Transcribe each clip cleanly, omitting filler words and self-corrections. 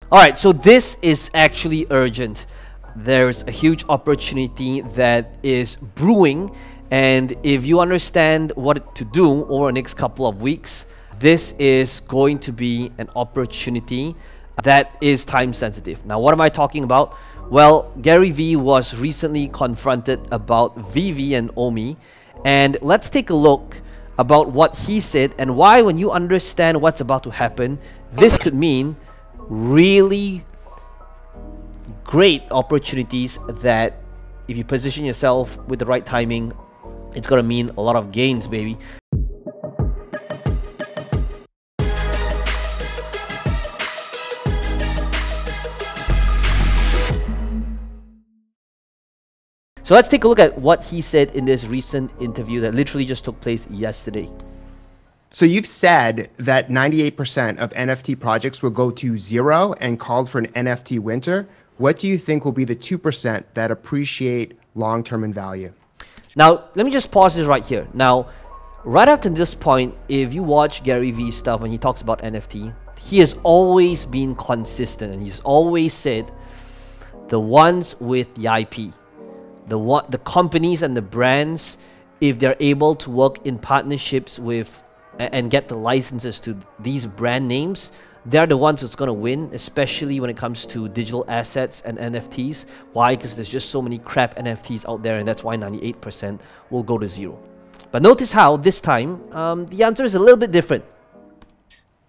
All right, so this is actually urgent. There's a huge opportunity that is brewing, and if you understand what to do over the next couple of weeks, this is going to be an opportunity that is time sensitive. Now, what am I talking about? Well, GaryVee was recently confronted about VeVe and Omi, and let's take a look about what he said and why, when you understand what's about to happen, this could mean really great opportunities that if you position yourself with the right timing, it's gonna mean a lot of gains, baby. So let's take a look at what he said in this recent interview that literally just took place yesterday. So you've said that 98% of NFT projects will go to zero and called for an NFT winter. What do you think will be the 2% that appreciate long-term in value? Now, let me just pause this right here. Now, right up to this point, if you watch GaryVee's stuff when he talks about NFT, he has always been consistent, and he's always said the ones with the IP, the companies and the brands, if they're able to work in partnerships with and get the licenses to these brand names, they're the ones that's going to win, especially when it comes to digital assets and NFTs. Why? Because there's just so many crap NFTs out there, and that's why 98% will go to zero. But notice how this time, the answer is a little bit different.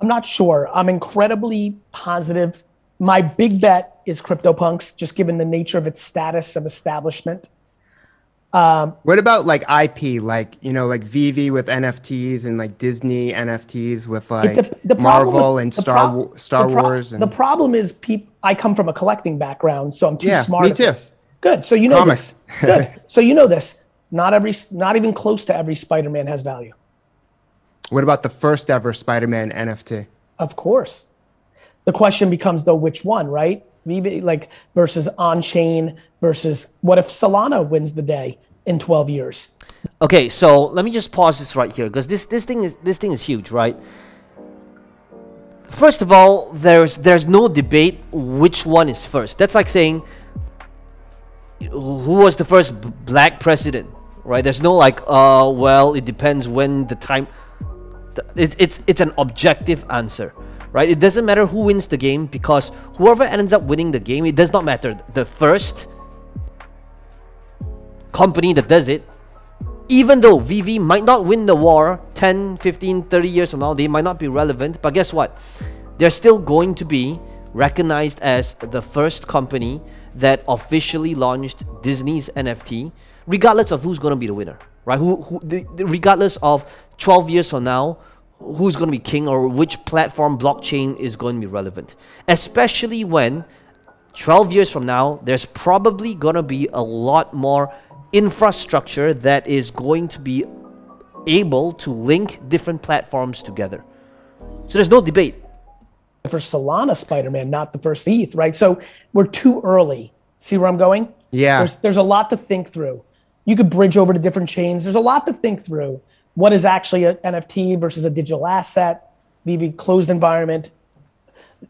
I'm not sure. I'm incredibly positive. My big bet is CryptoPunks, just given the nature of its status of establishment. What about like IP, like, you know, like VeVe with NFTs and like Disney NFTs with like Marvel and Star Wars? The problem is, I come from a collecting background, so I'm too smart. Me too. This. Good. So you know this. Good. So you know this. Not even close to every Spider-Man has value. What about the first ever Spider-Man NFT? Of course. The question becomes, though, which one, right? VeVe, like, versus on-chain versus what if Solana wins the day in 12 years? Okay, so let me just pause this right here, because this thing is huge, right? First of all, there's no debate which one is first. That's like saying who was the first black president, right? There's no like, well, it depends when the time. It's an objective answer. Right? It doesn't matter who wins the game, because whoever ends up winning the game, it does not matter. The first company that does it, even though VeVe might not win the war 10, 15, 30 years from now, they might not be relevant, but guess what? They're still going to be recognized as the first company that officially launched Disney's NFT, regardless of who's going to be the winner, right? Regardless of 12 years from now, who's going to be king or which platform blockchain is going to be relevant, especially when 12 years from now there's probably going to be a lot more infrastructure that is going to be able to link different platforms together. So there's no debate. For Solana Spider-Man, not the first ETH, right? So we're too early. See where I'm going? Yeah. There's a lot to think through. You could bridge over to different chains. There's a lot to think through. What is actually an NFT versus a digital asset? VeVe closed environment,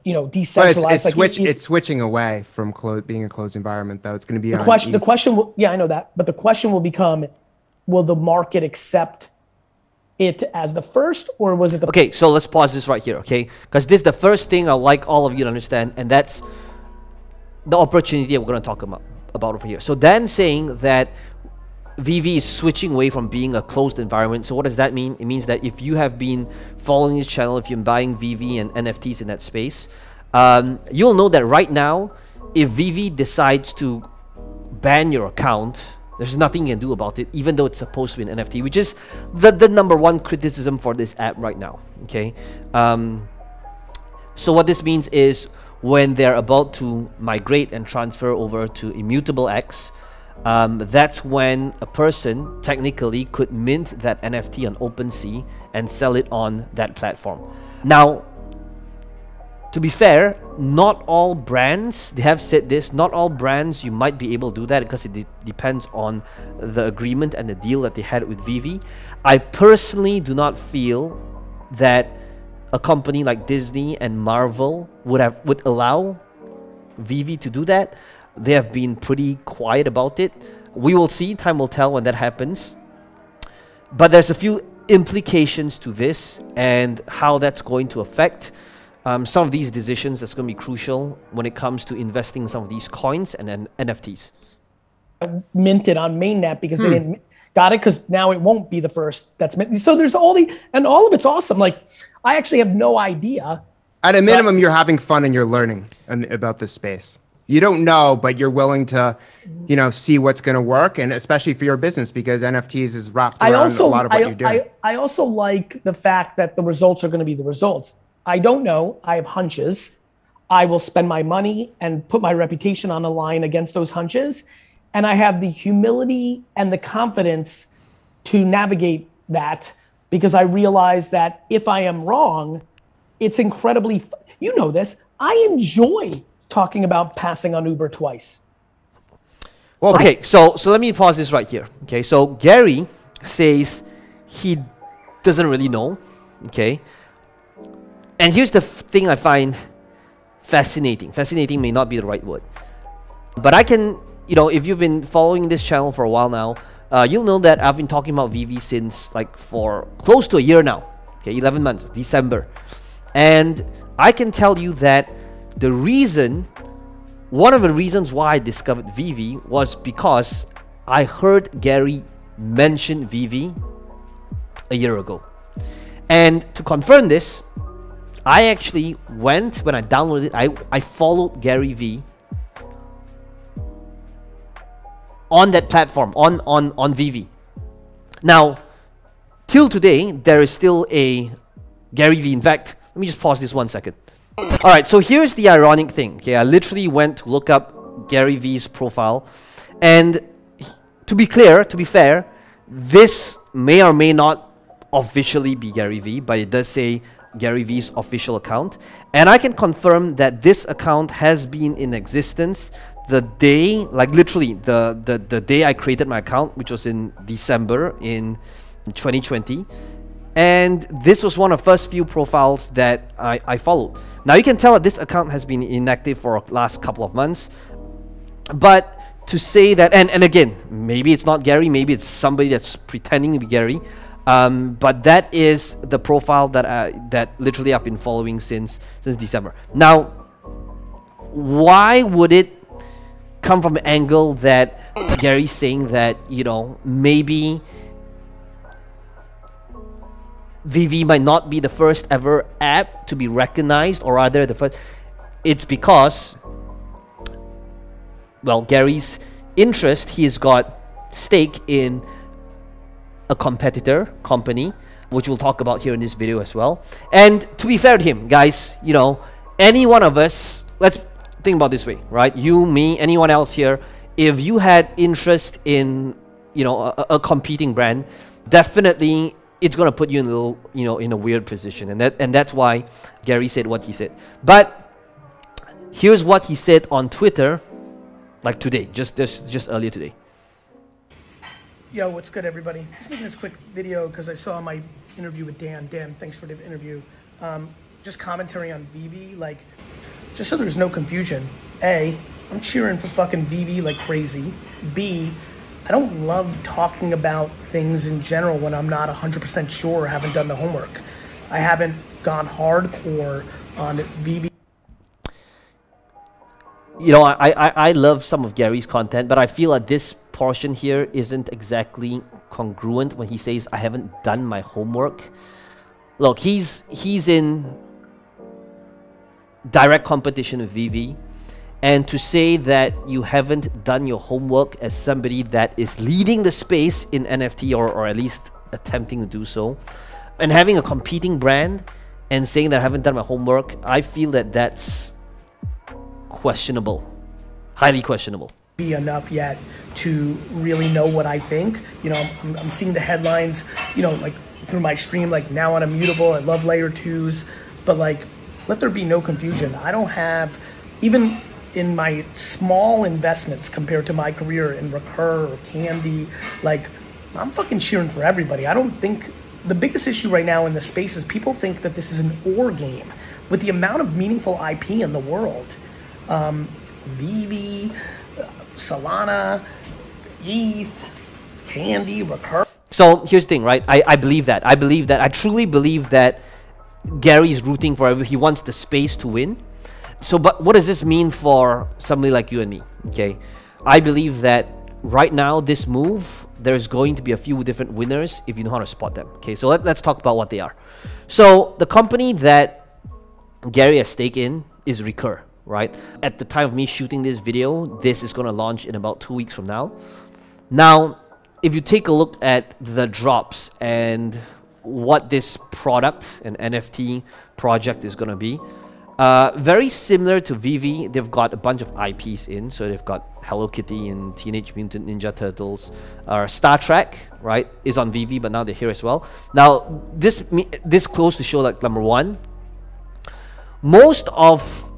you know, decentralized. It's switching away from being a closed environment, though. It's going to be the question will, yeah, I know that, but the question will become, will the market accept it as the first, or was it the... Okay, so let's pause this right here, okay? Because this is the first thing I'd like all of you to understand, and that's the opportunity that we're going to talk about over here. So Dan saying that VeVe is switching away from being a closed environment. So what does that mean? It means that if you have been following this channel, if you're buying VeVe and NFTs in that space, you'll know that right now, if VeVe decides to ban your account, there's nothing you can do about it, even though it's supposed to be an NFT, which is the #1 criticism for this app right now, okay? So what this means is when they're about to migrate and transfer over to Immutable X, that's when a person technically could mint that NFT on OpenSea and sell it on that platform. Now, to be fair, not all brands, they have said this, not all brands you might be able to do that because it depends on the agreement and the deal that they had with VeVe. I personally do not feel that a company like Disney and Marvel would allow VeVe to do that. They have been pretty quiet about it. We will see. Time will tell when that happens. But there's a few implications to this and how that's going to affect some of these decisions. That's going to be crucial when it comes to investing in some of these coins and then NFTs. Minted on mainnet because they didn't got it, because now it won't be the first that's minted. So there's all of it's awesome. Like, I actually have no idea. At a minimum, you're having fun and you're learning about this space. You don't know, but you're willing to, you know, see what's going to work, and especially for your business, because NFTs is wrapped around a lot of what you're doing. I also like the fact that the results are going to be the results. I don't know. I have hunches. I will spend my money and put my reputation on the line against those hunches. And I have the humility and the confidence to navigate that, because I realize that if I am wrong, it's incredibly, you know this, I enjoy talking about passing on Uber twice. Well, okay, so let me pause this right here. Okay, so Gary says he doesn't really know. Okay, and here's the thing I find fascinating. Fascinating may not be the right word, but I can, you know, if you've been following this channel for a while now, you'll know that I've been talking about VeVe since like for close to a year now. Okay, 11 months, December, and I can tell you that one of the reasons why I discovered VeVe was because I heard Gary mention VeVe a year ago. And to confirm this, I actually went, when I downloaded it, I followed GaryVee on that platform, on VeVe. Now, till today, there is still a GaryVee. In fact, let me just pause this 1 second. All right, so here's the ironic thing. Okay, I literally went to look up GaryVee's profile, and to be clear, to be fair, this may or may not officially be GaryVee, but it does say GaryVee's official account, and I can confirm that this account has been in existence the day, like literally the day I created my account, which was in December in 2020. And this was one of the first few profiles that I followed. Now you can tell that this account has been inactive for the last couple of months. But to say that, and again, maybe it's not Gary, maybe it's somebody that's pretending to be Gary. But that is the profile that literally I've been following since December. Now, why would it come from an angle that Gary's saying that, you know, maybe VeVe might not be the first ever app to be recognized, or rather the first? It's because, well, Gary's interest, he's got stake in a competitor company, which we'll talk about here in this video as well. And to be fair to him, guys, you know, any one of us, let's think about this way, right? You, me, anyone else here, if you had interest in, you know, a competing brand, definitely it's going to put you in a little, you know, in a weird position. And that's why Gary said what he said. But here's what he said on Twitter, like today, just earlier today. Yo, what's good, everybody? Just making this quick video because I saw my interview with Dan. Dan, thanks for the interview. Just commentary on VeVe, like, just so there's no confusion. A, I'm cheering for fucking VeVe like crazy. B, I don't love talking about things in general when I'm not 100% sure or haven't done the homework. I haven't gone hardcore on VeVe. You know, I love some of Gary's content, but I feel like this portion here isn't exactly congruent when he says, I haven't done my homework. Look, he's in direct competition with VeVe. And to say that you haven't done your homework as somebody that is leading the space in NFT, or at least attempting to do so, and having a competing brand and saying that I haven't done my homework, I feel that that's questionable, highly questionable. Be enough yet to really know what I think. You know, I'm seeing the headlines, you know, like through my stream, like now on Immutable, I love layer 2s, but like, let there be no confusion. I don't have, even in my small investments compared to my career in RECUR or Candy, like, I'm fucking cheering for everybody. I don't think the biggest issue right now in the space is people think that this is an or game. With the amount of meaningful IP in the world, VeVe, Solana, ETH, Candy, RECUR. So here's the thing, right? I believe that. I truly believe that Gary is rooting for he wants the space to win. So, but what does this mean for somebody like you and me? Okay, I believe that right now, this move, there's going to be a few different winners if you know how to spot them. Okay, so let's talk about what they are. So the company that Gary has stake in is RECUR, right? At the time of me shooting this video, this is going to launch in about 2 weeks from now. Now, if you take a look at the drops and what this product, an NFT project, is going to be, very similar to VeVe. They've got a bunch of IPs in, so they've got Hello Kitty and Teenage Mutant Ninja Turtles. Star Trek, right, is on VeVe, but now they're here as well. Now, this close to show, like, number one, most of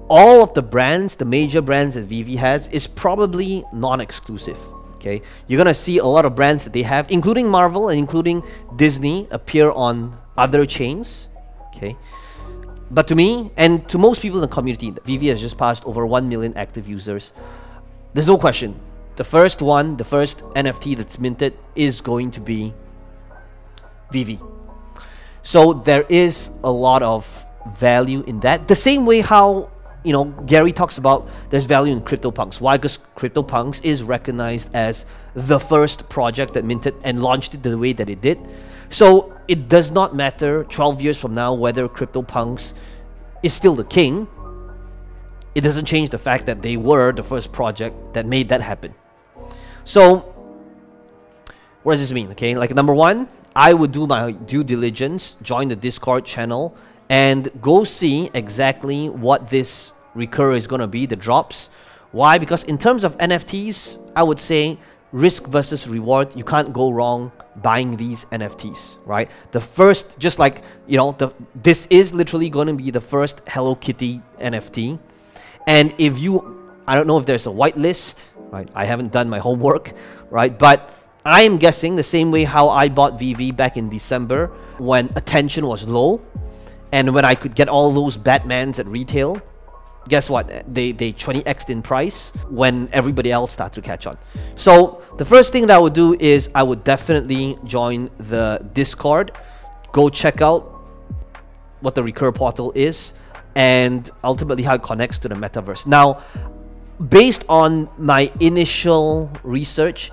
all of the brands, the major brands that VeVe has, is probably non-exclusive. Okay, you're gonna see a lot of brands that they have, including Marvel and including Disney, appear on other chains. Okay, but to me and to most people in the community, VeVe has just passed over 1 million active users. There's no question. The first NFT that's minted is going to be VeVe. So there is a lot of value in that. The same way how, you know, Gary talks about there's value in CryptoPunks. Why? Because CryptoPunks is recognized as the first project that minted and launched it the way that it did. So it does not matter 12 years from now whether CryptoPunks is still the king. It doesn't change the fact that they were the first project that made that happen. So what does this mean? Okay, like, number one, I would do my due diligence, join the Discord channel, and go see exactly what this RECUR is going to be, the drops. Why? Because in terms of NFTs, I would say risk versus reward, you can't go wrong buying these NFTs, right? The first, just like, you know, this is literally going to be the first Hello Kitty NFT. And if you, I don't know if there's a whitelist, right? I haven't done my homework, right? But I am guessing the same way how I bought VeVe back in December when attention was low, and when I could get all those Batmans at retail, guess what? They 20x'd in price when everybody else started to catch on. So the first thing that I would do is I would definitely join the Discord, go check out what the RECUR portal is, and ultimately how it connects to the metaverse. Now, based on my initial research,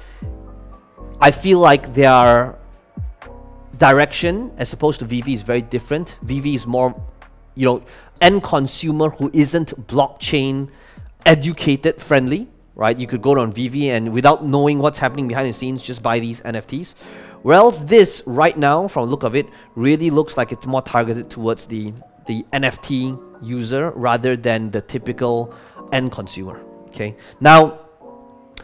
I feel like their direction as opposed to VeVe is very different. VeVe is more, you know, end consumer who isn't blockchain educated friendly, right? You could go on VeVe and without knowing what's happening behind the scenes, just buy these NFTs. Whereas this right now, from the look of it, really looks like it's more targeted towards the NFT user rather than the typical end consumer. Okay, now,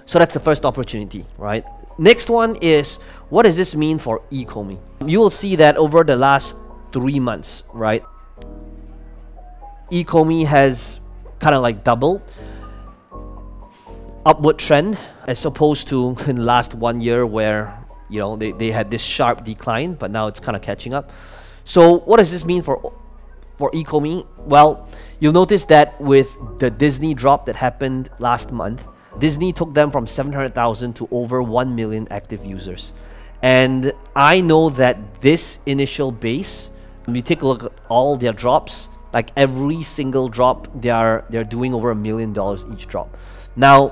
so that's the first opportunity, right? Next one is, what does this mean for economy? You will see that over the last 3 months, right, economy has kind of like doubled, upward trend, as opposed to in the last 1 year where, you know, they had this sharp decline, but now it's kind of catching up. So what does this mean for economy? Well, you'll notice that with the Disney drop that happened last month, Disney took them from 700,000 to over 1 million active users. And I know that this initial base, when you take a look at all their drops, like every single drop, they're doing over $1 million each drop. Now,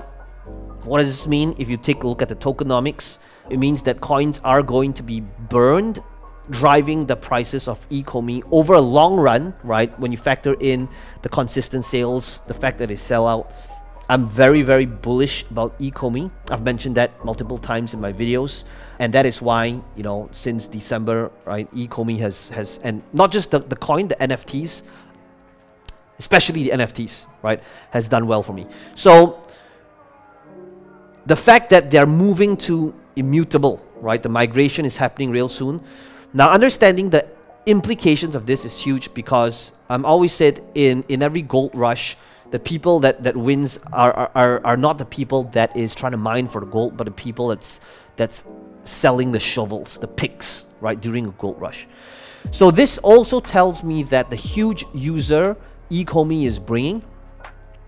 what does this mean? If you take a look at the tokenomics, it means that coins are going to be burned, driving the prices of economy over a long run, right? When you factor in the consistent sales, the fact that they sell out, I'm very, very bullish about economy. I've mentioned that multiple times in my videos, and that is why, you know, since December, right, economy has and not just the coin, the NFTs, especially the NFTs, right, has done well for me. So the fact that they're moving to immutable, right, the migration is happening real soon. Now, understanding the implications of this is huge, because I'm always said in every gold rush, the people that wins are not the people that is trying to mine for the gold, but the people that's selling the shovels, the picks, right, during a gold rush. So this also tells me that the huge user Ecomi is bringing,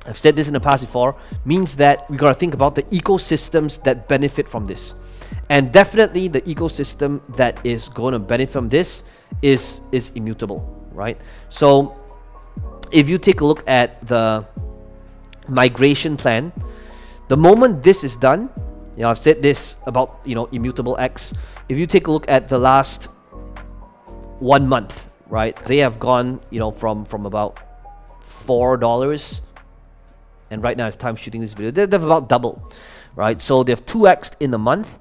I've said this in the past before, means that we got to think about the ecosystems that benefit from this. And definitely the ecosystem that is going to benefit from this is immutable, right? So if you take a look at the migration plan, the moment this is done, you know, I've said this about, you know, Immutable X. If you take a look at the last 1 month, right, they have gone, you know, from about $4, and right now it's time shooting this video, they've about doubled, right? So they've 2x'd in a month,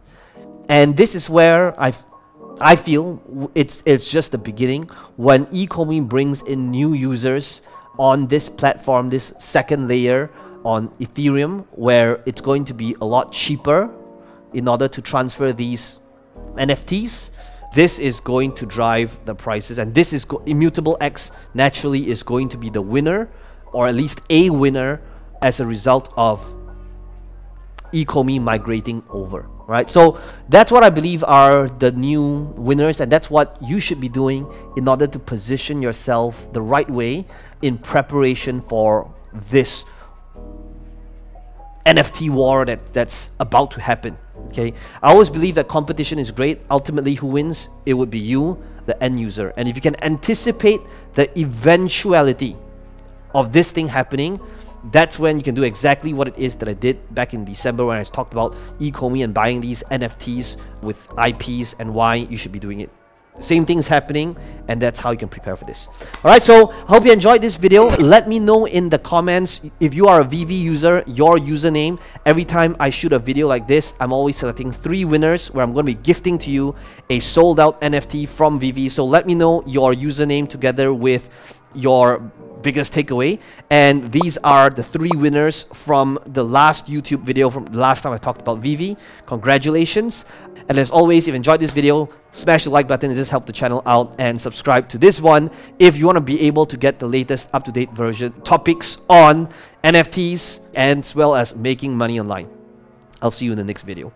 and this is where I feel it's just the beginning. When Ecomi brings in new users on this platform, this second layer on Ethereum, where it's going to be a lot cheaper in order to transfer these NFTs, this is going to drive the prices, and this is Immutable X naturally is going to be the winner, or at least a winner, as a result of Ecomi migrating over, right? So that's what I believe are the new winners, and that's what you should be doing in order to position yourself the right way in preparation for this NFT war that's about to happen. Okay, I always believe that competition is great. Ultimately, who wins? It would be you, the end user. And if you can anticipate the eventuality of this thing happening, that's when you can do exactly what it is that I did back in December when I talked about Ecomi and buying these NFTs with IPs and why you should be doing it. Same thing's happening, and that's how you can prepare for this. Alright, so I hope you enjoyed this video. Let me know in the comments if you are a VeVe user, your username. Every time I shoot a video like this, I'm always selecting 3 winners where I'm going to be gifting to you a sold out NFT from VeVe. So let me know your username together with your biggest takeaway, and these are the 3 winners from the last YouTube video from the last time I talked about VeVe. Congratulations. And as always, if you enjoyed this video, smash the like button. It just helps the channel out, and subscribe to this one if you want to be able to get the latest up-to-date version topics on NFTs as well as making money online. I'll see you in the next video.